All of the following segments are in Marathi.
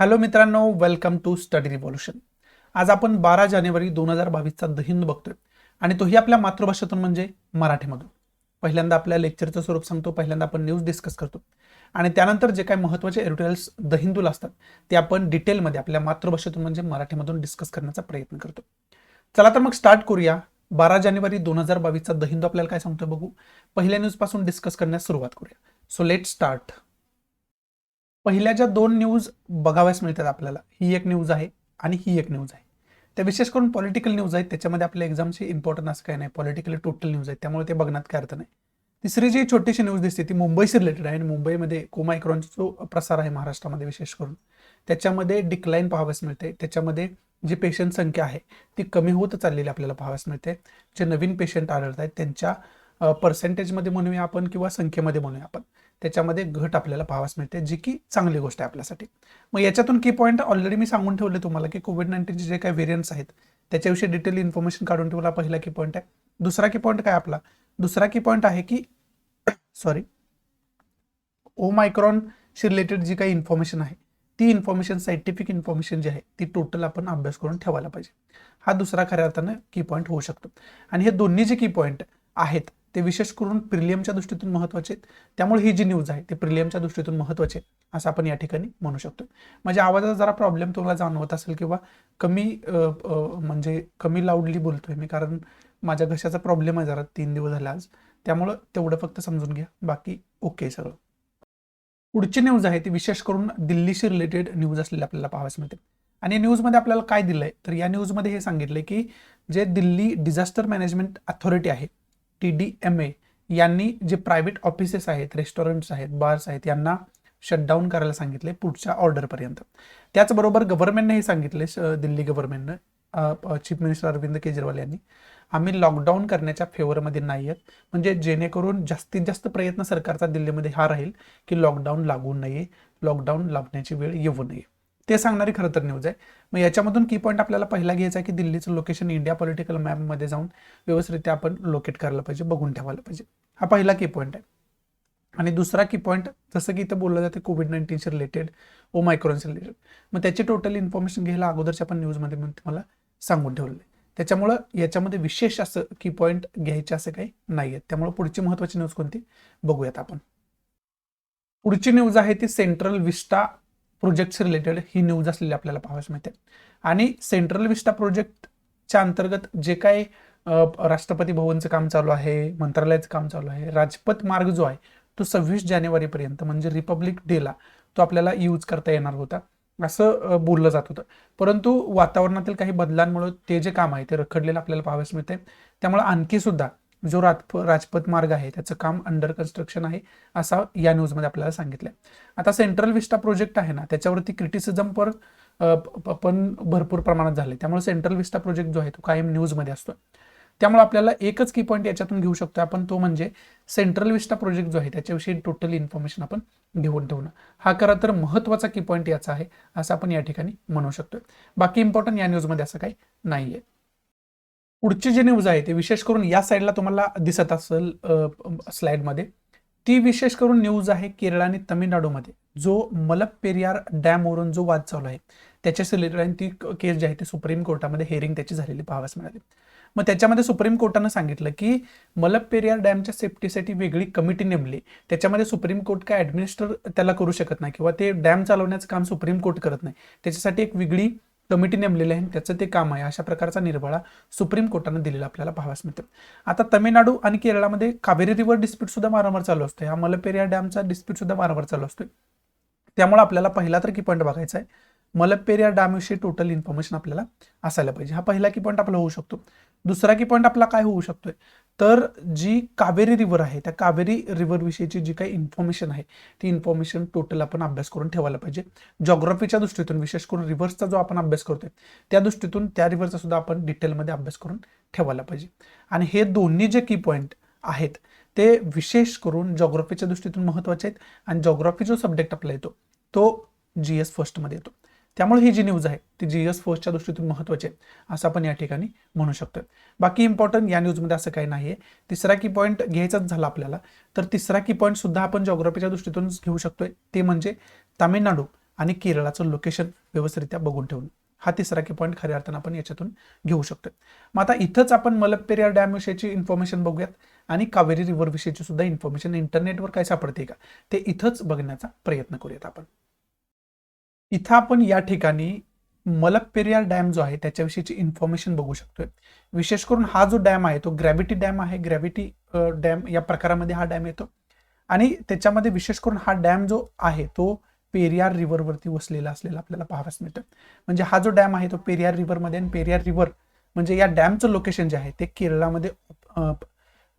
हॅलो मित्रांनो, वेलकम टू स्टडी रिव्होल्यूशन. आज आपण 12 जानेवारी 2022चा द हिंदू बघतोय आणि तोही आपल्या मातृभाषेतून म्हणजे मराठीमधून. पहिल्यांदा आपल्या लेक्चरचं स्वरूप सांगतो, पहिल्यांदा आपण न्यूज डिस्कस करतो आणि त्यानंतर जे काही महत्त्वाचे एडिटोरियल्स द हिंदूला असतात ते आपण डिटेलमध्ये आपल्या मातृभाषेतून म्हणजे मराठीमधून डिस्कस करण्याचा प्रयत्न करतो. चला तर मग स्टार्ट करूया. 12 जानेवारी 2022चा द हिंदू आपल्याला काय सांगतोय बघू. पहिल्या न्यूज पासून डिस्कस करण्यास सुरुवात करूया. So let start. पहिल्या ज्या दोन न्यूज बघाव्यास मिळतात आपल्याला, ही एक न्यूज आहे आणि ही एक न्यूज आहे. त्या विशेष करून पॉलिटिकल न्यूज आहेत. त्याच्यामध्ये आपल्या एक्झामची इम्पॉर्टंट असं काही नाही, पॉलिटिकली टोटल न्यूज आहे, त्यामुळे ते बघण्यात काय अर्थ नाही. तिसरी जी छोटीशी न्यूज दिसते ती मुंबईशी रिलेटेड आहे आणि मुंबईमध्ये ओमायक्रॉनचा जो प्रसार आहे महाराष्ट्रामध्ये विशेष करून त्याच्यामध्ये डिक्लाईन पाहाव्यास मिळते. त्याच्यामध्ये जी पेशंट संख्या आहे ती कमी होत चाललेली आपल्याला पाहाव्यास मिळते. जे नवीन पेशंट आढळत आहेत त्यांच्या पर्सेंटेजमध्ये म्हणूया आपण किंवा संख्येमध्ये म्हणूया आपण, त्याच्यामध्ये घट आपल्याला पाहाव्यास मिळते, जी की चांगली गोष्ट आहे आपल्यासाठी. मग याच्यातून की पॉईंट ऑलरेडी मी सांगून ठेवले तुम्हाला की कोविड-19चे जे काही व्हेरियंट्स आहेत त्याच्याविषयी डिटेल इन्फॉर्मेशन काढून ठेवला. पहिला की पॉईंट आहे. दुसरा की पॉईंट काय आपला, दुसरा की पॉईंट आहे की सॉरी ओमायक्रॉनशी रिलेटेड जी काही इन्फॉर्मेशन आहे ती इन्फॉर्मेशन, सायंटिफिक इन्फॉर्मेशन जी आहे ती टोटल आपण अभ्यास करून ठेवायला पाहिजे. हा दुसरा खऱ्या अर्थानं की पॉईंट होऊ शकतो. आणि हे दोन्ही जे की पॉईंट आहेत ते विशेष करून प्रिलियमच्या दृष्टीतून महत्त्वाचे आहेत. त्यामुळे ही जी न्यूज आहे ते प्रिलियमच्या दृष्टीतून महत्त्वाचे असं आपण या ठिकाणी म्हणू शकतो. म्हणजे आवाजाचा जरा प्रॉब्लेम तुम्हाला जाणवत असेल किंवा कमी म्हणजे कमी लाऊडली बोलतोय मी, कारण माझ्या घशाचा प्रॉब्लेम आहे जरा 3 दिवस झाले आज, त्यामुळं तेवढं फक्त समजून घ्या, बाकी ओके सगळं. पुढची न्यूज आहे ती विशेष करून दिल्लीशी रिलेटेड न्यूज असलेली आपल्याला पाहाव्यास मिळते. आणि या न्यूजमध्ये आपल्याला काय दिलंय तर या न्यूजमध्ये हे सांगितलंय की जे दिल्ली डिझास्टर मॅनेजमेंट अथॉरिटी आहे TDMA यांनी जे प्रायव्हेट ऑफिसेस आहेत, रेस्टॉरंट्स आहेत, बार्स आहेत यांना शटडाऊन करायला सांगितले पुढच्या ऑर्डरपर्यंत. त्याचबरोबर गव्हर्नमेंटने हे सांगितले, दिल्ली गव्हर्नमेंटनं, चीफ मिनिस्टर अरविंद केजरीवाल यांनी, आम्ही लॉकडाऊन करण्याच्या फेवरमध्ये नाही आहेत. म्हणजे जेणेकरून जास्तीत जास्त प्रयत्न सरकारचा दिल्लीमध्ये हा राहील की लॉकडाऊन लागू नये, लॉकडाऊन लावण्याची वेळ येऊ नये, ते सांगणारी खरं तर न्यूज आहे. मग याच्यामधून की पॉईंट आपल्याला पहिला घ्यायचा आहे की दिल्लीचं लोकेशन इंडिया पॉलिटिकल मॅपमध्ये जाऊन व्यवस्थितरित्या आपण लोकेट करायला पाहिजे, बघून ठेवायला पाहिजे. हा पहिला की पॉईंट आहे. आणि दुसरा की पॉईंट, जसं की इथं बोललं जाते कोविड-19शी रिलेटेड, ओमायक्रॉनशी रिलेटेड, मग त्याची टोटल इन्फॉर्मेशन घ्यायला अगोदरच्या आपण न्यूजमध्ये मी तुम्हाला सांगून ठेवलं आहे. त्याच्यामुळं याच्यामध्ये विशेष असं की पॉईंट घ्यायचे असं काही नाही आहेत. त्यामुळे पुढची महत्त्वाची न्यूज कोणती बघूयात आपण. पुढची न्यूज आहे ती सेंट्रल विस्टा प्रोजेक्टशी रिलेटेड ही न्यूज असलेली आपल्याला पाहावयास मिळते. आणि सेंट्रल विस्टा प्रोजेक्टच्या अंतर्गत जे काही राष्ट्रपती भवनचं काम चालू आहे, मंत्रालयाचं काम चालू आहे, राजपथ मार्ग जो आहे तो 26 जानेवारीपर्यंत म्हणजे रिपब्लिक डेला तो आपल्याला यूज करता येणार होता असं बोललं जात होतं. परंतु वातावरणातील काही बदलांमुळे ते जे काम आहे ते रखडलेलं आपल्याला पाहावयास मिळते. त्यामुळे आणखी सुद्धा जो राजपथ मार्ग आहे त्याचं काम अंडर कन्स्ट्रक्शन आहे असं या न्यूजमध्ये आपल्याला सांगितलंय. आता सेंट्रल विस्टा प्रोजेक्ट आहे ना त्याच्यावरती क्रिटिसिझम पण भरपूर प्रमाणात झाले. त्यामुळे सेंट्रल विस्टा प्रोजेक्ट जो आहे तो कायम न्यूजमध्ये असतो. त्यामुळे आपल्याला एकच की पॉईंट याच्यातून घेऊ शकतो आपण, तो म्हणजे सेंट्रल विस्टा प्रोजेक्ट जो आहे त्याच्याविषयी टोटल इन्फॉर्मेशन आपण घेऊन ठेवणं. हा खरं तर महत्त्वाचा की पॉईंट याचा आहे असं आपण या ठिकाणी म्हणू शकतो. बाकी इम्पॉर्टंट या न्यूजमध्ये असं काही नाहीये. पुढची जी न्यूज आहे ते विशेष करून या साईडला तुम्हाला दिसत असेल स्लाइडमध्ये, ती विशेष करून न्यूज आहे केरळ आणि तमिळनाडूमध्ये जो मलप्पेरियार डॅमवरून जो वाद चालू आहे त्याच्याशी रिलेटेड आणि ती केस जी आहे ती सुप्रीम कोर्टामध्ये हेअरिंग त्याची झालेली पाहावयास मिळाली. मग त्याच्यामध्ये सुप्रीम कोर्टानं सांगितलं की मलप्पेरियार डॅमच्या सेफ्टीसाठी वेगळी कमिटी नेमली. त्याच्यामध्ये सुप्रीम कोर्ट काय ॲडमिनिस्टर त्याला करू शकत नाही किंवा ते डॅम चालवण्याचं काम सुप्रीम कोर्ट करत नाही. त्याच्यासाठी एक वेगळी कमिटी नेमलेली आहे, त्याचं ते काम आहे, अशा प्रकारचा निर्भळा सुप्रीम कोर्टानं दिलेला आपल्याला पाहावयास मिळतो. आता तमिळनाडू आणि केरळामध्ये कावेरी रिव्हर डिस्प्यूट सुद्धा वारंवार चालू असतो. हा मलप्पेरियार डॅमचा डिस्प्यूट सुद्धा वारंवार चालू असतो. त्यामुळे आपल्याला पहिला तर की पॉईंट बघायचा आहे, मलप्पेरियार डॅमविषयी टोटल इन्फॉर्मेशन आपल्याला असायला पाहिजे. हा पहिला की पॉईंट आपला होऊ शकतो. दुसरा की पॉईंट आपला काय होऊ शकतोय तर जी कावेरी रिव्हर आहे त्या कावेरी रिव्हर विषयीची जी काही इन्फॉर्मेशन आहे ती इन्फॉर्मेशन टोटल आपण अभ्यास करून ठेवायला पाहिजे. जॉग्राफीच्या दृष्टीतून विशेष करून रिव्हर्सचा जो आपण अभ्यास करतोय त्या दृष्टीतून त्या रिव्हरचा सुद्धा आपण डिटेलमध्ये अभ्यास करून ठेवायला पाहिजे. आणि हे दोन्ही जे की पॉईंट आहेत ते विशेष करून जॉग्राफीच्या दृष्टीतून महत्त्वाचे आहेत. आणि जॉग्राफी जो सब्जेक्ट आपला येतो तो GS फर्स्टमध्ये येतो. त्यामुळे ही जी न्यूज आहे ती GS फर्स्टच्या दृष्टीतून महत्त्वाची आहे असं आपण या ठिकाणी म्हणू शकतो. बाकी इम्पॉर्टंट या न्यूजमध्ये असं काही नाही आहे. तिसरा की पॉईंट घ्यायचाच झाला आपल्याला तर तिसरा की पॉईंट सुद्धा आपण जॉग्राफीच्या दृष्टीतून घेऊ शकतोय, ते म्हणजे तामिळनाडू आणि केरळाचं लोकेशन व्यवस्थितरित्या बघून ठेवणं. हा तिसरा की पॉईंट खऱ्या अर्थानं आपण याच्यातून घेऊ शकतो. मग आता इथंच आपण मलपेरियार डॅम विषयीची इन्फॉर्मेशन बघूयात आणि कावेरी रिव्हर विषयीची सुद्धा इन्फॉर्मेशन इंटरनेटवर काय सापडते का ते इथंच बघण्याचा प्रयत्न करूयात आपण. इथं आपण या ठिकाणी मलपेरियार डॅम जो आहे त्याच्याविषयीची इन्फॉर्मेशन बघू शकतोय. विशेष करून हा जो डॅम आहे तो ग्रॅव्हिटी डॅम आहे. ग्रॅव्हिटी डॅम या प्रकारामध्ये हा डॅम येतो आणि त्याच्यामध्ये विशेष करून हा डॅम जो आहे तो पेरियार रिव्हरवरती वसलेला असलेला आपल्याला पाहावयास मिळतं. म्हणजे हा जो डॅम आहे तो पेरियार रिव्हरमध्ये, आणि पेरियार रिव्हर म्हणजे या डॅमचं लोकेशन जे आहे ते केरळामध्ये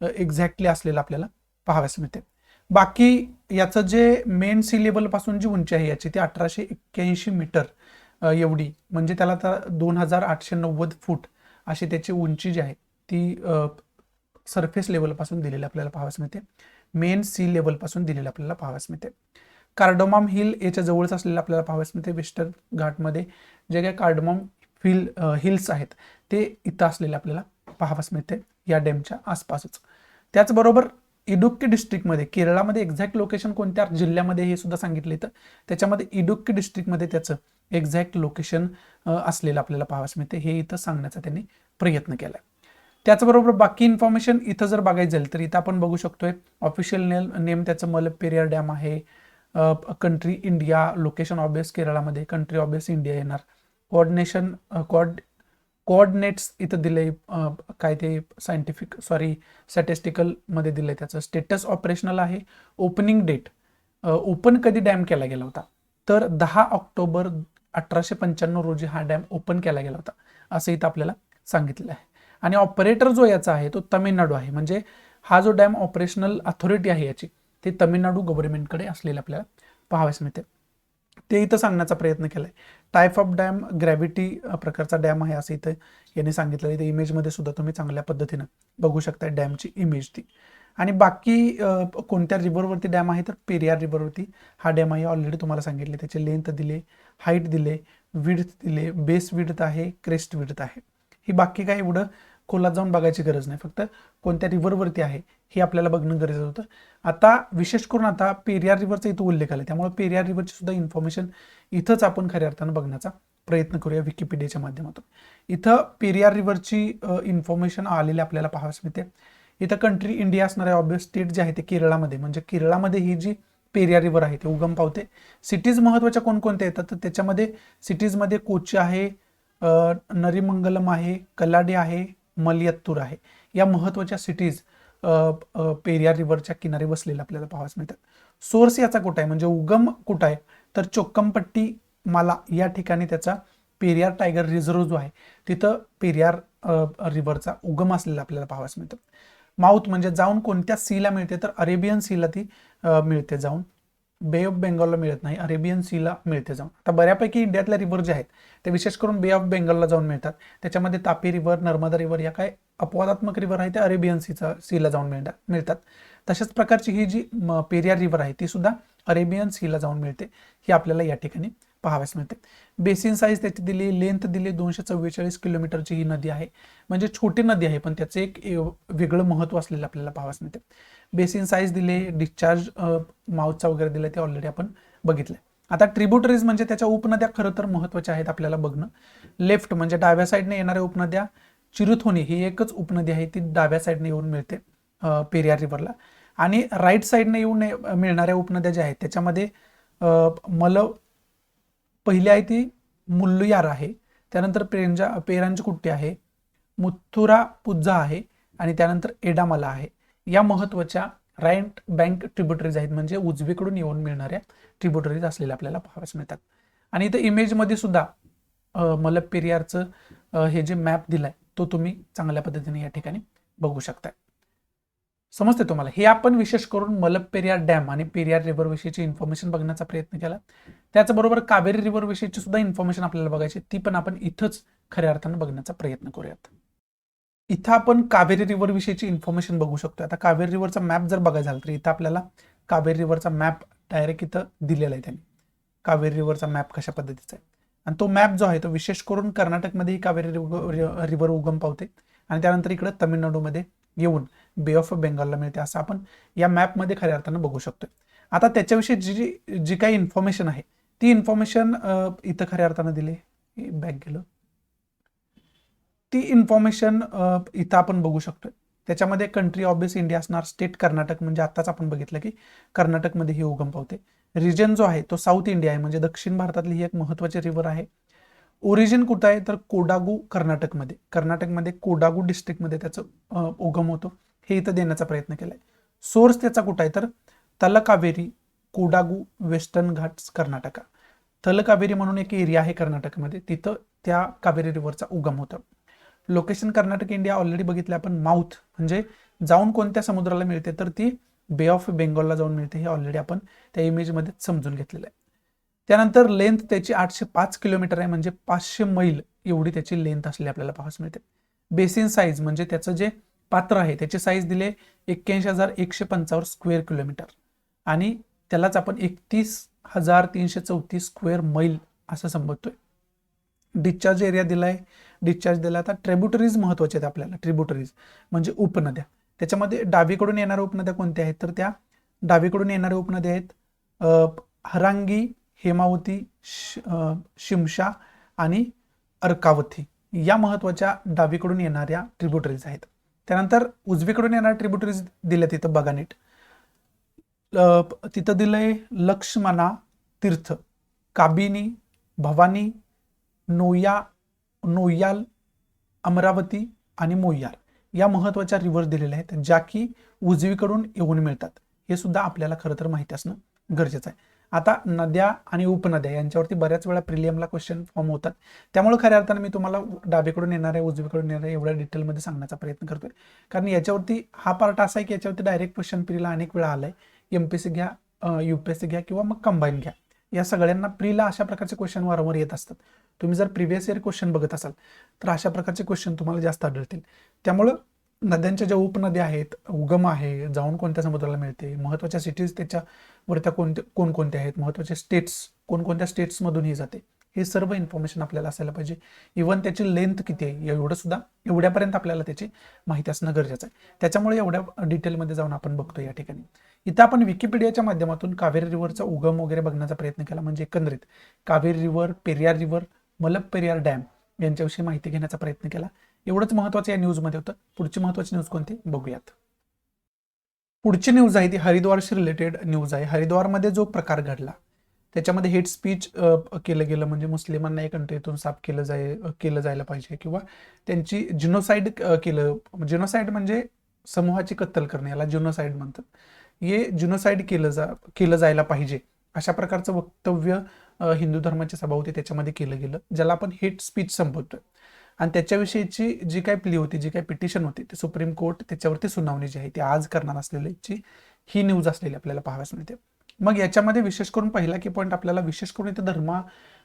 एक्झॅक्टली असलेलं आपल्याला पाहावयास मिळते. बाकी याचं जे मेन सी लेवल पासून जी उंची आहे याची ती 1881 मीटर एवढी, म्हणजे त्याला तर 2890 फूट अशी त्याची उंची जी आहे ती सरफेस लेवलपासून दिलेली आपल्याला पाहावयास मिळते. मेन सी लेवलपासून दिलेली आपल्याला पाहावयास मिळते. कार्डोमम हिल याच्या जवळच असलेलं आपल्याला पाहावयास मिळते. वेस्टर्न घाटमध्ये जे काही कार्डोमम हिल्स आहेत ते इथं असलेले आपल्याला पाहावयास मिळते या डॅमच्या आसपासच. त्याचबरोबर इडुक्की डिस्ट्रिक्टमध्ये, केरळामध्ये एक्झॅक्ट लोकेशन कोणत्या जिल्ह्यामध्ये हे सुद्धा सांगितले, तर त्याच्यामध्ये इडुक्की डिस्ट्रिक्टमध्ये त्याचं एक्झॅक्ट लोकेशन असलेलं आपल्याला पाहावयास मिळते. हे इथं सांगण्याचा त्यांनी प्रयत्न केला. त्याचबरोबर बाकी इन्फॉर्मेशन इथं जर बघायचं झालं तर इथं आपण बघू शकतोय ऑफिशियल नेम त्याचं मलपेरियार डॅम आहे. कंट्री इंडिया, लोकेशन ऑब्वियस केरळामध्ये, कंट्री ऑब्वियस इंडिया येणार. कोऑर्डिनेट्स इथं दिले, काय ते स्टॅटिस्टिकल मध्ये दिलंय. त्याचं स्टेटस ऑपरेशनल आहे. ओपनिंग डेट, ओपन कधी डॅम केला गेला होता तर 10 ऑक्टोबर 1895 रोजी हा डॅम ओपन केला गेला होता असं इथं आपल्याला सांगितलेलं आहे. आणि ऑपरेटर जो याचा आहे तो तामिळनाडू आहे. म्हणजे हा जो डॅम ऑपरेशनल अथॉरिटी आहे याची ते तामिळनाडू गव्हर्नमेंटकडे असलेले आपल्याला पाहावयास मिळते. ते इथं सांगण्याचा प्रयत्न केलाय. टाईप ऑफ डॅम ग्रॅव्हिटी प्रकारचा डॅम आहे असं इथं यांनी सांगितलं. इथे इमेजमध्ये सुद्धा तुम्ही चांगल्या पद्धतीनं बघू शकता डॅमची इमेज ती. आणि बाकी कोणत्या रिव्हरवरती डॅम आहे तर पेरियार रिव्हरवरती हा डॅम आहे. ऑलरेडी तुम्हाला सांगितले. त्याचे लेंथ दिले, हाईट दिले, विड्थ दिले, बेस विड्थ आहे, क्रेस्ट विड्थ आहे. ही बाकी काय एवढं खोलात जाऊन बघायची गरज नाही, फक्त कोणत्या रिव्हरवरती आहे हे आपल्याला बघणं गरजेचं होतं. आता विशेष करून आता पेरियार रिव्हरचा इथं उल्लेख आला, त्यामुळे पेरियार रिव्हरची सुद्धा इन्फॉर्मेशन इथंच आपण खऱ्या अर्थानं बघण्याचा प्रयत्न करूया विकिपीडियाच्या माध्यमातून. इथं पेरियार रिव्हरची इन्फॉर्मेशन आलेली आपल्याला पाहावयास मिळते. इथं कंट्री इंडिया असणार आहे. ऑब्वियस स्टेट जे आहे ते केरळामध्ये, म्हणजे केरळामध्ये ही जी पेरियार रिव्हर आहे ते उगम पावते. सिटीज महत्त्वाच्या कोणकोणत्या येतात तर त्याच्यामध्ये सिटीजमध्ये कोची आहे, नरीमंगलम आहे, कल्लाडी आहे, मलयत्तूर आहे. या महत्त्वाच्या सिटीज पेरियार रिव्हरच्या किनारी बसलेल्या आपल्याला पाहावयास मिळतात. सोर्स याचा कुठं आहे म्हणजे उगम कुठं आहे तर चोक्कमपट्टी माला या ठिकाणी त्याचा पेरियार टायगर रिझर्व जो आहे तिथं पेरियार रिव्हरचा उगम असलेला आपल्याला पाहावयास मिळतं. माउथ म्हणजे जाऊन कोणत्या सीला मिळते तर अरेबियन सीला ती मिळते जाऊन. बे ऑफ बेंगॉलला मिळत नाही, अरेबियन सीला मिळते जाऊन. आता बऱ्यापैकी इंडियातल्या रिव्हर जे आहेत ते विशेष करून बे ऑफ बेंगॉलला जाऊन मिळतात. त्याच्यामध्ये तापी रिव्हर, नर्मदा रिव्हर या काय अपवादात्मक रिव्हर आहे त्या अरेबियन सीला जाऊन मिळतात. तशाच प्रकारची ही जी पेरियार रिव्हर आहे ती सुद्धा अरेबियन सीला जाऊन मिळते, ही आपल्याला या ठिकाणी पाहावयास मिळते. बेसिन साईज त्याची दिली, लेंथ दिली 244 किलोमीटरची ही नदी आहे. म्हणजे छोटी नदी आहे पण त्याचं एक वेगळं महत्त्व असलेलं आपल्याला पाहावयास मिळते. बेसिन साईज दिले, डिस्चार्ज माउथचा वगैरे दिले ते ऑलरेडी आपण बघितलंय. आता ट्रिब्युटरीज म्हणजे त्याच्या उपनद्या खरं तर महत्त्वाच्या आहेत आपल्याला बघणं. लेफ्ट म्हणजे डाव्या साईडने येणाऱ्या उपनद्या, चिरुथोनी ही एकच उपनदी आहे ती डाव्या साईडने येऊन मिळते पेरियार रिव्हरला. आणि राईट साईडने येऊन मिळणाऱ्या उपनद्या ज्या आहेत त्याच्यामध्ये पहिली आहे ती मुल्लुयार आहे, त्यानंतर पेरांचकुट्टी आहे, मुथुरा पुझा आहे आणि त्यानंतर एडामाला आहे. या महत्त्वाच्या राईट बँक ट्रिब्युटरीज आहेत, म्हणजे उजवीकडून येऊन मिळणाऱ्या ट्रिब्युटरीज असलेल्या आपल्याला पाहावयास मिळतात. आणि इथं इमेजमध्ये सुद्धा मलपेरियारचं हे जे मॅप दिलाय तो तुम्ही चांगल्या पद्धतीने या ठिकाणी बघू शकताय. समजते तुम्हाला. हे आपण विशेष करून मलपेरियार डॅम आणि पेरियार रिव्हर विषयीची इन्फॉर्मेशन बघण्याचा प्रयत्न केला. त्याचबरोबर कावेरी रिव्हर विषयीची सुद्धा इन्फॉर्मेशन आपल्याला बघायची, ती पण आपण इथंच खऱ्या अर्थानं बघण्याचा प्रयत्न करूयात. इथं आपण कावेरी रिव्हर विषयीची इन्फॉर्मेशन बघू शकतो. आता कावेरी रिव्हरचा मॅप जर बघायचा झाला तर इथं आपल्याला कावेरी रिव्हरचा मॅप डायरेक्ट इथं दिलेला आहे त्यांनी. कावेरी रिव्हरचा मॅप कशा पद्धतीचा आहे आणि तो मॅप जो आहे तो विशेष करून कर्नाटकमध्ये ही कावेरी रिव्हर उगम पावते आणि त्यानंतर इकडे तामिळनाडूमध्ये येऊन बे ऑफ बेंगॉलला मिळते असं आपण या मॅपमध्ये खऱ्या अर्थानं बघू शकतो. आता त्याच्याविषयी जी काही इन्फॉर्मेशन आहे ती इन्फॉर्मेशन इथं खऱ्या अर्थानं दिले, बॅक गेलं, ती इन्फॉर्मेशन इथं आपण बघू शकतोय. त्याच्यामध्ये कंट्री ऑब्वियस इंडिया असणार, स्टेट कर्नाटक म्हणजे आताच आपण बघितलं की कर्नाटकमध्ये ही उगम पावते. रिजन जो आहे तो साऊथ इंडिया आहे, म्हणजे दक्षिण भारतातली ही एक महत्वाची रिव्हर आहे. ओरिजिन कुठं आहे तर कोडागू कर्नाटकमध्ये, कर्नाटकमध्ये कोडागू डिस्ट्रिक्टमध्ये त्याचं उगम होतो, हे इथं देण्याचा प्रयत्न केलाय. सोर्स त्याचा कुठं आहे तर तलकावेरी कोडागू वेस्टर्न घाट्स कर्नाटका, तलकावेरी म्हणून एक एरिया आहे कर्नाटकमध्ये, तिथं त्या कावेरी रिव्हरचा उगम होतो. लोकेशन कर्नाटक इंडिया ऑलरेडी बघितलं आपण. माउथ म्हणजे जाऊन कोणत्या समुद्राला मिळते तर ती बे ऑफ बेंगॉलला जाऊन मिळते, हे ऑलरेडी आपण त्या इमेजमध्ये समजून घेतलेलं आहे. त्यानंतर लेंथ त्याची 805 किलोमीटर आहे, म्हणजे 500 मैल एवढी त्याची लेंथ असलेली आपल्याला पाहायला मिळते. बेसिन साईज म्हणजे त्याचं जे पात्र आहे त्याची साईज दिले 81,175 स्क्वेअर किलोमीटर, आणि त्यालाच आपण 31,334 स्क्वेअर मैल असं संबोधतोय. डिस्चार्ज एरिया दिलाय, डिस्चार्ज दिला. आता ट्रिब्युटरीज महत्वाचे आहेत आपल्याला. ट्रिब्युटरीज म्हणजे उपनद्या, त्याच्यामध्ये डावीकडून येणाऱ्या उपनद्या कोणत्या आहेत तर त्या डावीकडून येणाऱ्या उपनद्या आहेत हरांगी, हेमावती, शिमशा आणि अर्कावती, या महत्वाच्या डावीकडून येणाऱ्या ट्रिब्युटरीज आहेत. त्यानंतर उजवीकडून येणाऱ्या ट्रिब्युटरीज दिल्या तिथं बघा नीट. तिथं दिलंय लक्ष्मणा तीर्थ, काबिनी, भवानी, नोयाल, अमरावती आणि मोयार, या महत्वाच्या रिव्हर दिलेल्या आहेत, ज्या की उजवीकडून येऊन मिळतात. हे सुद्धा आपल्याला खरं तर माहिती असणं गरजेचं आहे. आता नद्या आणि उपनद्या यांच्यावरती बऱ्याच वेळा प्रिलियमला क्वेश्चन फॉर्म होतात, त्यामुळे खऱ्या अर्थानं मी तुम्हाला डावीकडून येणाऱ्या उजवीकडून येणाऱ्या एवढ्या डिटेलमध्ये सांगण्याचा प्रयत्न करतोय, कारण याच्यावरती हा पार्ट असा आहे की याच्यावरती डायरेक्ट क्वेश्चन प्रीला अनेक वेळा आलाय. एमपीएससी घ्या, यूपीएससी घ्या किंवा मग कंबाईन घ्या, या सगळ्यांना प्रीला अशा प्रकारचे क्वेश्चन वारंवार येत असतात. तुम्ही जर प्रिव्हियस इयर क्वेश्चन बघत असाल तर अशा प्रकारचे क्वेश्चन तुम्हाला जास्त आढळतील. त्यामुळं नद्यांच्या ज्या उपनद्या आहेत, उगम आहे, जाऊन कोणत्या समुद्राला मिळते, महत्वाच्या सिटीज त्याच्यावरत्या कोणकोणत्या आहेत, महत्वाचे स्टेट्स कोणकोणत्या स्टेट्समधून ही जाते, हे सर्व इन्फॉर्मेशन आपल्याला असायला पाहिजे. इव्हन त्याची लेंथ किती आहे एवढं सुद्धा, एवढ्यापर्यंत आपल्याला त्याची माहिती असणं गरजेचं आहे. त्याच्यामुळे एवढ्या डिटेलमध्ये जाऊन आपण बघतो या ठिकाणी. इथं आपण विकिपीडियाच्या माध्यमातून कावेरी रिव्हरचा उगम वगैरे बघण्याचा प्रयत्न केला, म्हणजे एकंदरीत Kaveri river, Periyar river, Mullaperiyar dam यांच्याविषयी माहिती घेण्याचा प्रयत्न केला. एवढंच महत्वाचं या न्यूजमध्ये होतं. पुढची महत्वाची न्यूज कोणती बघूयात. पुढची न्यूज आहे ती हरिद्वारशी रिलेटेड न्यूज आहे. हरिद्वारमध्ये जो प्रकार घडला त्याच्यामध्ये हेट स्पीच केलं गेलं, म्हणजे मुस्लिमांना एक कंट्रीतून साफ केलं जायला पाहिजे, किंवा त्यांची जिनोसाइड केलं. जिनोसाइड म्हणजे समूहाची कत्तल करणे, याला जिनोसाइड म्हणतात. हे जिनोसाइड केलं जायला पाहिजे अशा प्रकारचं वक्तव्य हिंदू धर्माच्या सभा होती त्याच्यामध्ये केलं गेलं, ज्याला आपण हेट स्पीच संबोधतोय. आणि त्याच्याविषयीची जी काही प्ली होती, जी काही पिटिशन होती, ते सुप्रीम कोर्ट त्याच्यावरती सुनावणी जी आहे ती आज करणार असलेली ही न्यूज असलेली आपल्याला पाहाव्यास मिळते. मग याच्यामध्ये विशेष करून पहिला की पॉईंट आपल्याला विशेष करून इथे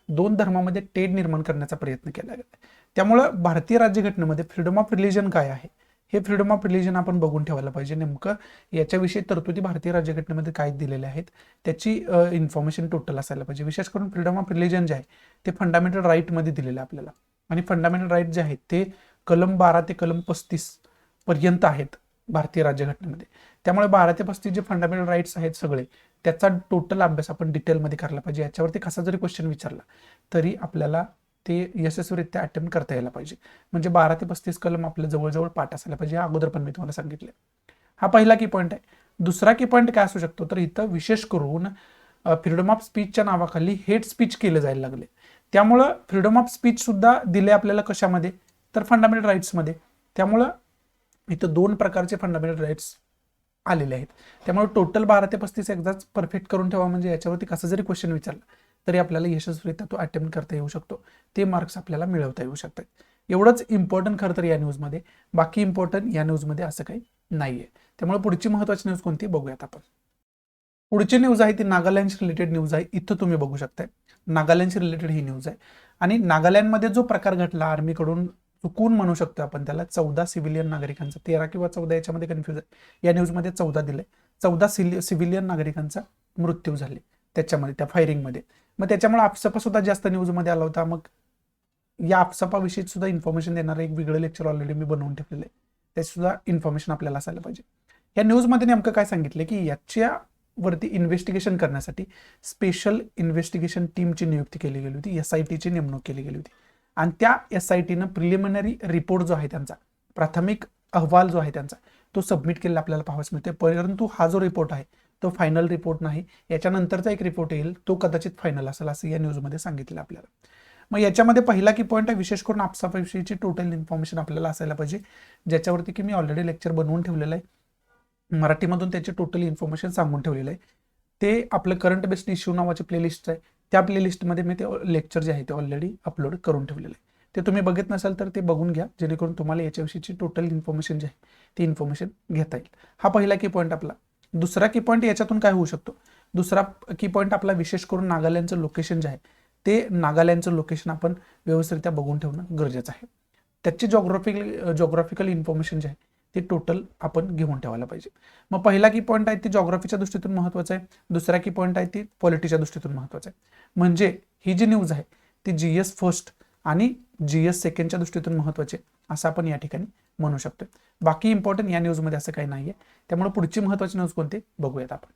दोन धर्मामध्ये तेढ निर्माण करण्याचा प्रयत्न केला गेला. त्यामुळं भारतीय राज्यघटनेमध्ये फ्रीडम ऑफ रिलिजन काय आहे, हे फ्रीडम ऑफ रिलिजन आपण बघून ठेवायला पाहिजे. नेमकं याच्याविषयी तरतुदी भारतीय राज्यघटनेमध्ये काय दिलेल्या आहेत त्याची इन्फॉर्मेशन टोटल असायला पाहिजे. विशेष करून फ्रीडम ऑफ रिलिजन जे आहे ते फंडामेंटल राईटमध्ये दिलेलं आहे आपल्याला, आणि फंडामेंटल राईट जे आहेत ते कलम 12 ते कलम 35 पर्यंत आहेत भारतीय राज्यघटनेमध्ये. त्यामुळे 12 ते 35 जे फंडामेंटल राईट्स आहेत सगळे, त्याचा टोटल अभ्यास आपण डिटेलमध्ये करायला पाहिजे. याच्यावरती कसा जरी क्वेश्चन विचारला तरी आपल्याला ते यशस्वीरित्या अटेम्प्ट करता यायला पाहिजे. म्हणजे 12 ते 35 कलम आपल्या जवळजवळ पाठ असायला पाहिजे. अगोदर पण मी तुम्हाला सांगितले. हा पहिला की पॉईंट आहे. दुसरा की पॉईंट काय असू शकतो तर इथं विशेष करून फ्रीडम ऑफ स्पीचच्या नावाखाली हेट स्पीच केलं जायला लागले. त्यामुळं फ्रीडम ऑफ स्पीच सुद्धा दिले आपल्याला कशामध्ये तर फंडामेंटल राईट्समध्ये. त्यामुळं इथं दोन प्रकारचे फंडामेंटल राईट्स आलेले आहेत. त्यामुळे टोटल 12 ते 35 एकदाच परफेक्ट करून ठेवा, म्हणजे याच्यावरती कसा जरी क्वेश्चन विचारला तरी आपल्याला यशस्वीरित्या तो अटेम्प्ट करता येऊ शकतो, ते मार्क्स आपल्याला मिळवता येऊ शकतात. एवढंच इम्पॉर्टंट खरं तर या न्यूजमध्ये, बाकी इम्पॉर्टंट या न्यूजमध्ये असं काही नाहीये. त्यामुळे पुढची महत्वाची न्यूज कोणती बघूयात आपण. पुढची न्यूज आहे ती नागालँडशी रिलेटेड न्यूज आहे. इथं तुम्ही बघू शकताय नागालँडशी रिलेटेड ही न्यूज आहे. आणि नागालँडमध्ये जो प्रकार घडला आर्मीकडून चुकून म्हणू शकतो आपण त्याला, 14 सिव्हिलियन नागरिकांचा, 13 किंवा 14 याच्यामध्ये कन्फ्युज आहे. या न्यूजमध्ये 14 दिलंय. 14 सिव्हिलियन नागरिकांचा मृत्यू झाले त्याच्यामध्ये, त्या फायरिंगमध्ये. मग त्याच्यामुळे आपसपा सुद्धा जास्त न्यूजमध्ये आला होता. मग या आपसपाविषयी सुद्धा इन्फॉर्मेशन देणारं एक वेगळं लेक्चर ऑलरेडी मी बनवून ठेवलेलं आहे, त्याची सुद्धा इन्फॉर्मेशन आपल्याला असायला पाहिजे. या न्यूजमध्ये नेमकं काय सांगितलं की याच्या वरती इन्व्हेस्टिगेशन करण्यासाठी स्पेशल इन्व्हेस्टिगेशन टीमची नियुक्ती केली गेली होती, SITची नेमणूक केली गेली होती. आणि त्या SITनं प्रिलिमिनरी रिपोर्ट जो आहे त्यांचा, प्राथमिक अहवाल जो आहे त्यांचा, तो सबमिट केलेला आपल्याला पाहावयास मिळते. परंतु हा जो रिपोर्ट आहे तो फायनल रिपोर्ट नाही, याच्यानंतरचा एक रिपोर्ट येईल तो कदाचित फायनल असेल असं या न्यूजमध्ये सांगितलं आपल्याला. मग याच्यामध्ये पहिला की पॉईंट आहे, विशेष करून आपसाविषयीची टोटल इन्फॉर्मेशन आपल्याला असायला पाहिजे, ज्याच्यावरती की मी ऑलरेडी लेक्चर बनवून ठेवलेलं आहे, मराठीमधून त्याची टोटल इन्फॉर्मेशन सांगून ठेवलेलं आहे. ते आपलं करंट बेस्ड इश्यू नावाचे प्लेलिस्ट आहे, त्या प्लेलिस्टमध्ये मी ते लेक्चर जे आहे ते ऑलरेडी अपलोड करून ठेवलेलं आहे. ते तुम्ही बघत नसाल तर ते बघून घ्या, जेणेकरून तुम्हाला याच्याविषयीची टोटल इन्फॉर्मेशन जी आहे ती इन्फॉर्मेशन घेता येईल. हा पहिला की पॉईंट आपला. दुसरा की पॉईंट याच्यातून काय होऊ शकतो, दुसरा की पॉईंट आपला विशेष करून नागालँडचं लोकेशन जे आहे ते नागालँडचं लोकेशन आपण व्यवस्थितरित्या बघून ठेवणं गरजेचं आहे. त्याची जॉग्राफिकल इन्फॉर्मेशन जे आहे ते टोटल आपण घेऊन ठेवायला पाहिजे. मग पहिला की पॉईंट आहे ती जॉग्राफीच्या दृष्टीतून महत्त्वाचं आहे, दुसरा की पॉईंट आहे ती पॉलिटीच्या दृष्टीतून महत्त्वाचं आहे. म्हणजे ही जी न्यूज आहे ती GS फर्स्ट आणि GS सेकंडच्या दृष्टीतून महत्त्वाचे असं आपण या ठिकाणी म्हणू शकतो. बाकी इम्पॉर्टंट या न्यूजमध्ये असं काही नाहीये. त्यामुळे पुढची महत्त्वाची न्यूज कोणती बघूयात आपण.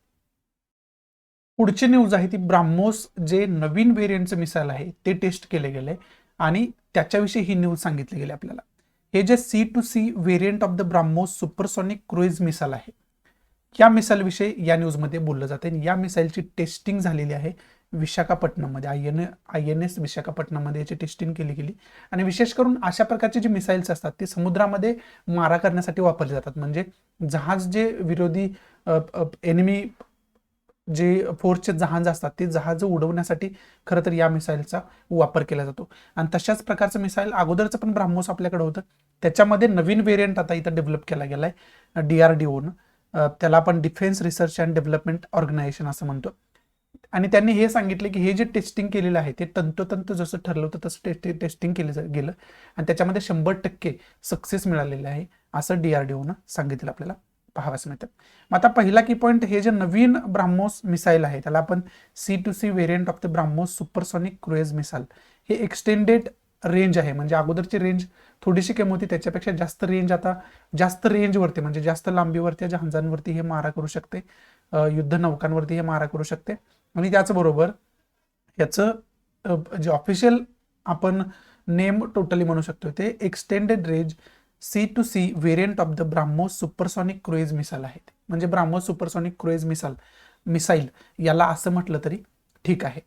पुढची न्यूज आहे ती ब्राह्मोस जे नवीन व्हेरियंटचं मिसाईल आहे ते टेस्ट केले गेले आणि त्याच्याविषयी ही न्यूज सांगितली गेली आपल्याला. हे जे C2C variant of the BrahMos supersonic cruise missile आहे, या मिसाईल विषयी या न्यूजमध्ये बोललं जाते. या मिसाईलची टेस्टिंग झालेली आहे विशाखापट्टणममध्ये, INS विशाखापट्टणममध्ये याची टेस्टिंग केली गेली. आणि विशेष करून अशा प्रकारचे जे मिसाईल्स असतात ते समुद्रामध्ये मारा करण्यासाठी वापरले जातात. म्हणजे जहाज जे विरोधी एनिमी जे फोर्सचे जहाज असतात ते जहाज उडवण्यासाठी खरं तर या मिसाईलचा वापर केला जातो. आणि तशाच प्रकारचं मिसाईल अगोदरचं पण ब्राह्मोस आपल्याकडे होतं, त्याच्यामध्ये नवीन व्हेरियंट आता इथं डेव्हलप केला गेलाय DRDOनं. त्याला आपण defence research and development organisation असं म्हणतो. आणि त्यांनी हे सांगितले की हे जे टेस्टिंग केलेलं आहे ते तंतोतंत जसं ठरलं होतं तसं टेस्टिंग केलं गेलं आणि त्याच्यामध्ये 100% सक्सेस मिळालेलं आहे असं DRDOनं सांगितलं आपल्याला पाहावयास मिळतं. मग आता पहिला की पॉईंट, हे जे नवीन ब्राह्मोस मिसाईल आहे त्याला आपण C2C variant of the BrahMos supersonic cruise missile, हे एक्सटेंडेड रेंज आहे. म्हणजे अगोदरची रेंज थोडीशी कमी होती, त्याच्यापेक्षा जास्त रेंज, आता जास्त रेंजवरती म्हणजे जास्त लांबीवरती जहाजांवरती हे मारा करू शकते, युद्ध नौकांवरती हे मारा करू शकते. आणि त्याचबरोबर याचं जे ऑफिशियल आपण नेम टोटली म्हणू शकतो ते extended range C2C variant of the BrahMos supersonic cruise missile आहे. म्हणजे ब्राह्मोस सुपरसॉनिक क्रुइज मिसाईल याला असं म्हटलं तरी ठीक आहे.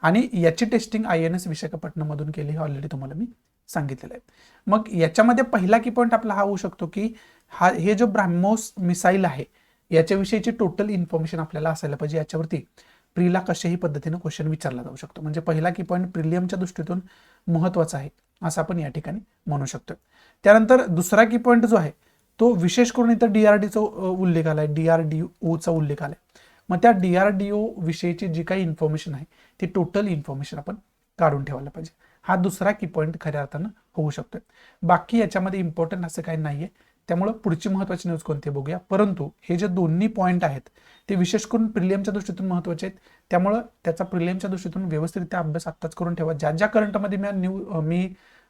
आणि याची टेस्टिंग INS विशाखापट्टणममधून केली, हे ऑलरेडी तुम्हाला मी सांगितलेलं आहे. मग याच्यामध्ये पहिला की पॉईंट आपला हा होऊ शकतो की हे जो ब्राह्मोस मिसाईल आहे याच्याविषयीची टोटल इन्फॉर्मेशन आपल्याला असायला पाहिजे. याच्यावरती प्रीला कशाही पद्धतीने क्वेश्चन विचारला जाऊ शकतो. म्हणजे पहिला की पॉईंट प्रिलियमच्या दृष्टीतून महत्त्वाचा आहे असं आपण या ठिकाणी म्हणू शकतो. त्यानंतर दुसरा की पॉईंट जो आहे तो विशेष करून इथं DRDOचा उल्लेख आलाय, DRDOचा उल्लेख आलाय. मग त्या DRDO विषयीची जी काही इन्फॉर्मेशन आहे ती टोटल इन्फॉर्मेशन आपण काढून ठेवायला पाहिजे. हा दुसरा की पॉईंट खऱ्या अर्थानं होऊ शकतोय. बाकी याच्यामध्ये इम्पॉर्टंट असं काही नाहीये. त्यामुळं पुढची महत्त्वाची न्यूज कोणती बघूया. परंतु हे जे दोन्ही पॉईंट आहेत ते विशेष करून प्रिलियमच्या दृष्टीतून महत्त्वाचे आहेत. त्यामुळं त्याचा प्रिलियमच्या दृष्टीतून व्यवस्थित अभ्यास आत्ताच करून ठेवा. ज्या करंटमध्ये मी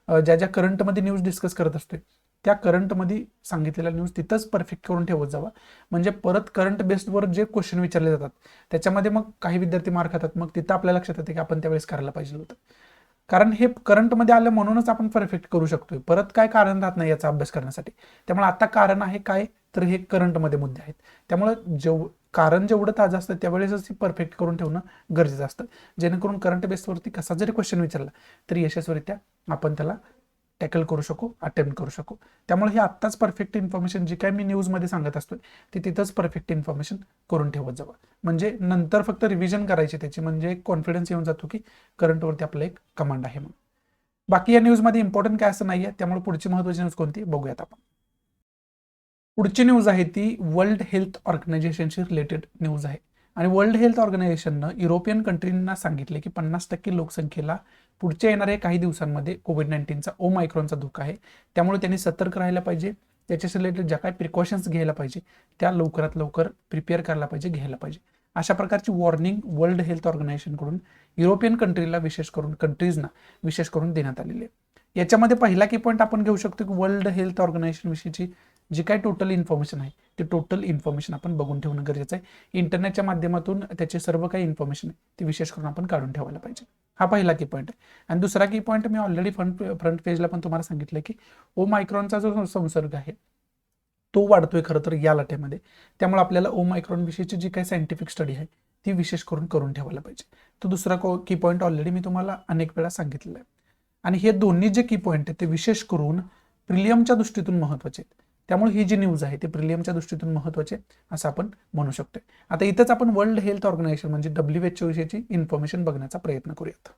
ज्या करंटमध्ये न्यूज डिस्कस करत असतोय त्या करंटमध्ये सांगितलेल्या न्यूज तिथंच परफेक्ट करून ठेवत जावा. म्हणजे परत करंट बेस्डवर जे क्वेश्चन विचारले जातात त्याच्यामध्ये मग काही विद्यार्थी मार्क खातात, मग तिथं आपल्या लक्षात येते की आपण त्यावेळेस करायला पाहिजे होतं. कारण हे करंटमध्ये आलं म्हणूनच आपण परफेक्ट करू शकतोय, परत काय कारण राहत नाही याचा अभ्यास करण्यासाठी. त्यामुळे आता कारण आहे काय तर हे करंटमध्ये मुद्दे आहेत. त्यामुळे कारण जेवढं ताजं असतं त्यावेळेसच परफेक्ट करून ठेवणं गरजेचं असतं, जेणेकरून करंट बेसवरती कसा जरी क्वेश्चन विचारला तरी यशस्वीरित्या आपण त्याला टॅकल करू शकू, अटेम्प्ट करू शकू. त्यामुळे हे आत्ताच परफेक्ट इन्फॉर्मेशन जी काय मी न्यूजमध्ये सांगत असतोय ती तिथंच परफेक्ट इन्फॉर्मेशन करून ठेवत जावं. म्हणजे नंतर फक्त रिव्हिजन करायची त्याची, म्हणजे कॉन्फिडन्स येऊन जातो की करंटवरती आपलं एक कमांड आहे म्हणून. बाकी या न्यूजमध्ये इम्पॉर्टंट काय असं नाहीये. त्यामुळे पुढची महत्त्वाची न्यूज कोणती बघूयात आपण. पुढची न्यूज आहे ती वर्ल्ड हेल्थ ऑर्गनायझेशनशी रिलेटेड न्यूज आहे. आणि वर्ल्ड हेल्थ ऑर्गनायझेशननं युरोपियन कंट्रींना सांगितले की 50% लोकसंख्येला पुढच्या येणाऱ्या काही दिवसांमध्ये कोविड-19चा ओमायक्रॉनचा धोका आहे. त्यामुळे त्यांनी सतर्क राहायला पाहिजे. त्याच्याशी रिलेटेड ज्या काही प्रिकॉशन्स घ्यायला पाहिजे त्या लवकरात लवकर प्रिपेअर करायला पाहिजे, घ्यायला पाहिजे. अशा प्रकारची वॉर्निंग वर्ल्ड हेल्थ ऑर्गनायझेशनकडून युरोपियन कंट्रीजना विशेष करून देण्यात आलेली आहे. याच्यामध्ये पहिला की पॉईंट आपण घेऊ शकतो की वर्ल्ड हेल्थ ऑर्गनायझेशन विषयीची जी काय टोटल इन्फॉर्मेशन आहे ते टोटल इन्फॉर्मेशन आपण बघून ठेवणं गरजेचं आहे. इंटरनेटच्या माध्यमातून त्याचे सर्व काही इन्फॉर्मेशन आहे ते विशेष करून आपण काढून ठेवायला पाहिजे. हा पहिला की पॉईंट आहे. आणि दुसरा की पॉईंट मी ऑलरेडी फ्रंट पेजला पण तुम्हाला सांगितलं की ओमायक्रॉनचा जो संसर्ग आहे तो वाढतोय खरं तर या लाटेमध्ये. त्यामुळे आपल्याला ओमायक्रॉन विषयीची जी काही सायंटिफिक स्टडी आहे ती विशेष करून ठेवायला पाहिजे. तो दुसरा की पॉईंट ऑलरेडी मी तुम्हाला अनेक वेळा सांगितलेला आहे. आणि हे दोन्ही जे की पॉईंट आहेत ते विशेष करून प्रिलियमच्या दृष्टीतून महत्वाचे आहेत. त्यामुळे ही जी न्यूज आहे ते प्रिलियमच्या दृष्टीतून महत्वाचे असं आपण म्हणू शकतोय. आता इथंच आपण वर्ल्ड हेल्थ ऑर्गनायझेशन म्हणजे WHO विषयीची इन्फॉर्मेशन बघण्याचा प्रयत्न करूयात.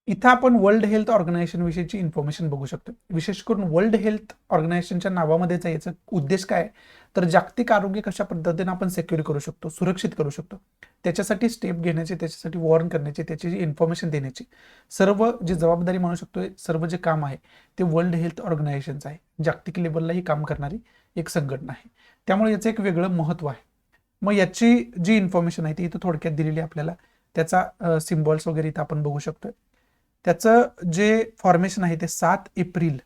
इथं आपण वर्ल्ड हेल्थ ऑर्गनायझेशन विषयीची इन्फॉर्मेशन बघू शकतो. विशेष करून वर्ल्ड हेल्थ ऑर्गनायझेशनच्या नावामध्ये याचा उद्देश काय आहे तर जागतिक आरोग्य कशा पद्धतीने आपण सेक्युअर करू शकतो, सुरक्षित करू शकतो, त्याच्यासाठी स्टेप घेण्याचे, त्याच्यासाठी वॉर्न करण्याचे, त्याची जी इन्फॉर्मेशन देण्याची सर्व जी जबाबदारी म्हणू शकतो, सर्व जे काम आहे ते वर्ल्ड हेल्थ ऑर्गनायझेशनचं आहे. जागतिक लेवललाही काम करणारी एक संघटना आहे. त्यामुळे याचं एक वेगळं महत्व आहे. मग याची जी इन्फॉर्मेशन आहे ती इथं थोडक्यात दिलेली आपल्याला. त्याचा सिम्बॉल्स वगैरे इथं आपण बघू शकतोय. त्याचं जे फॉर्मेशन आहे ते 7 एप्रिल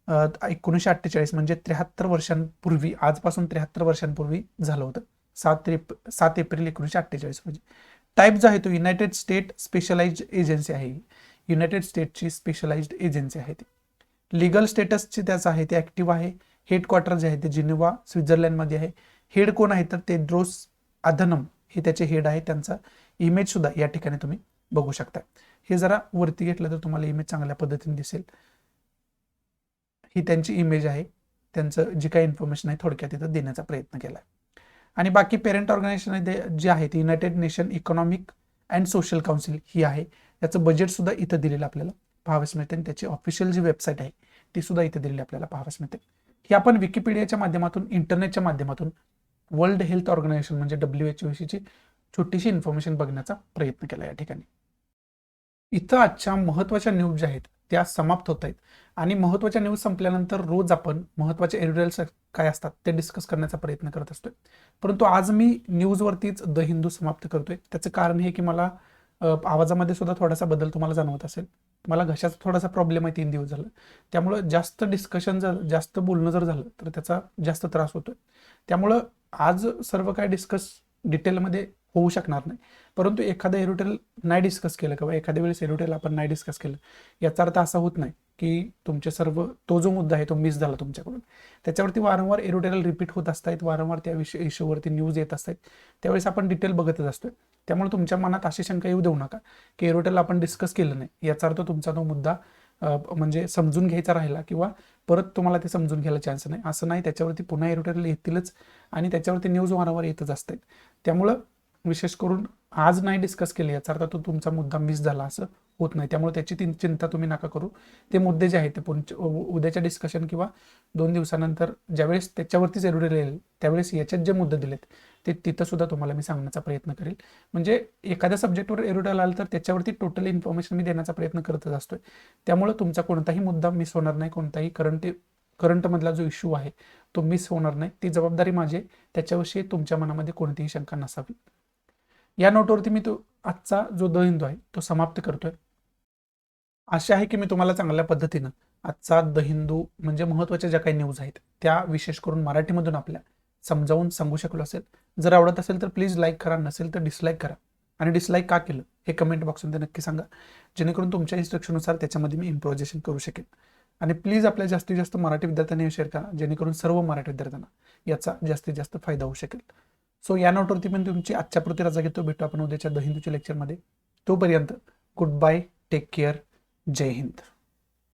1948 म्हणजे 73 वर्षांपूर्वी, आजपासून 73 वर्षांपूर्वी झालं होतं. 7 एप्रिल 1948 म्हणजे. टाईप जो आहे तो युनायटेड स्टेट स्पेशलाइज्ड एजन्सी आहे. युनायटेड स्टेटची स्पेशलाइज्ड एजन्सी आहे ती. लिगल स्टेटसची त्याचं आहे ते ऍक्टिव्ह आहे. हेडक्वार्टर जे आहे ते जिनेव्हा स्वित्झर्लंडमध्ये आहे. हेड कोण आहे तर तेड्रोस अधनम हे त्याचे हेड आहे. त्यांचा इमेज सुद्धा या ठिकाणी तुम्ही बघू शकता. हे जरा वरती घेतलं तर तुम्हाला इमेज चांगल्या पद्धतीने दिसेल. ही त्यांची इमेज आहे. त्यांचं जी काही इन्फॉर्मेशन आहे थोडक्यात इथं देण्याचा प्रयत्न केला आहे. आणि बाकी पेरेंट ऑर्गनायझेशन जे आहे ते United Nation economic and social council ही आहे. त्याचं बजेट सुद्धा इथं दिलेलं आपल्याला पाहावयास मिळते आणि त्याची ऑफिशियल जी वेबसाईट आहे ती सुद्धा इथे दिलेली आपल्याला पाहावयास मिळते. ही आपण विकिपीडियाच्या माध्यमातून, इंटरनेटच्या माध्यमातून वर्ल्ड हेल्थ ऑर्गनायझेशन म्हणजे WHO विषयीची छोटीशी इन्फॉर्मेशन बघण्याचा प्रयत्न केला या ठिकाणी. इथं आजच्या महत्त्वाच्या न्यूज ज्या आहेत त्या समाप्त होत आहेत. आणि महत्त्वाच्या न्यूज संपल्यानंतर रोज आपण महत्त्वाचे एडिटोरियल्स काय असतात ते डिस्कस करण्याचा प्रयत्न करत असतोय. परंतु आज मी न्यूजवरतीच द हिंदू समाप्त करतोय. त्याचं कारण हे की मला आवाजामध्ये सुद्धा थोडासा बदल तुम्हाला जाणवत असेल. मला घशाचा थोडासा प्रॉब्लेम आहे 3 दिवस झालं. त्यामुळं जास्त डिस्कशन जास्त बोलणं जर झालं तर त्याचा जास्त त्रास होतोय. त्यामुळं आज सर्व काय डिस्कस डिटेलमध्ये होऊ शकणार नाही. परंतु एखादं एडिटोरियल नाही डिस्कस केलं किंवा एखाद्या वेळेस एडिटोरियल आपण नाही डिस्कस केलं याचा अर्थ असा होत नाही की तुमचे सर्व तो जो मुद्दा आहे तो मिस झाला तुमच्याकडून. त्याच्यावरती वारंवार एडिटोरियल रिपीट होत असतात, वारंवार त्या इश्यूवरती न्यूज येत असतात. त्यावेळेस आपण डिटेल बघतच असतोय. त्यामुळे तुमच्या मनात अशी शंका येऊ देऊ नका की एडिटोरियल आपण डिस्कस केलं नाही याचा अर्थ तुमचा तो मुद्दा म्हणजे समजून घ्यायचा राहिला किंवा परत तुम्हाला ते समजून घ्यायला चान्स नाही. असं नाही, त्याच्यावरती पुन्हा एडिटोरियल येतीलच आणि त्याच्यावरती न्यूज वारंवार येतच असतात. त्यामुळं विशेष करून आज नाही डिस्कस केले याचा अर्थ तो तुमचा मुद्दा मिस झाला असं होत नाही. त्यामुळे त्याची चिंता तुम्ही नका करू. ते मुद्दे जे आहेत ते उद्याच्या डिस्कशन किंवा 2 दिवसानंतर ज्यावेळेस त्याच्यावरतीच एडिटोरियल येईल त्यावेळेस याच्यात जे मुद्दे दिलेत ते तिथं सुद्धा तुम्हाला मी सांगण्याचा प्रयत्न करेल. म्हणजे एखाद्या सब्जेक्टवर एडिटोरियल आलं तर त्याच्यावरती टोटल इन्फॉर्मेशन मी देण्याचा प्रयत्न करतच असतोय. त्यामुळे तुमचा कोणताही मुद्दा मिस होणार नाही, कोणताही करंटमधला जो इश्यू आहे तो मिस होणार नाही. ती जबाबदारी माझी, त्याच्याविषयी तुमच्या मनामध्ये कोणतीही शंका नसावी. या नोटवरती मी आजचा जो द हिंदू आहे तो समाप्त करतोय. आशा आहे की मी तुम्हाला चांगल्या पद्धतीनं आजचा द हिंदू म्हणजे महत्त्वाच्या ज्या काही न्यूज आहेत त्या विशेष करून मराठीमधून आपल्या समजावून सांगू शकलो असेल. जर आवडत असेल तर प्लीज लाईक करा, नसेल तर डिसलाईक करा. आणि डिसलाईक का केलं हे कमेंट बॉक्समध्ये नक्की सांगा, जेणेकरून तुमच्या इन्स्ट्रक्शननुसार त्याच्यामध्ये मी इम्प्रोव्हायझेशन करू शकेन. आणि प्लीज आपल्या जास्तीत जास्त मराठी विद्यार्थ्यांनी शेअर करा, जेणेकरून सर्व मराठी विद्यार्थ्यांना याचा जास्तीत जास्त फायदा होऊ शकेल. सो या नोटवरती पण तुमची आजच्या पुरती रजा घेतो. भेटू आपण उद्याच्या द हिंदूच्या लेक्चरमध्ये. तोपर्यंत गुड बाय, टेक केअर, जय हिंद.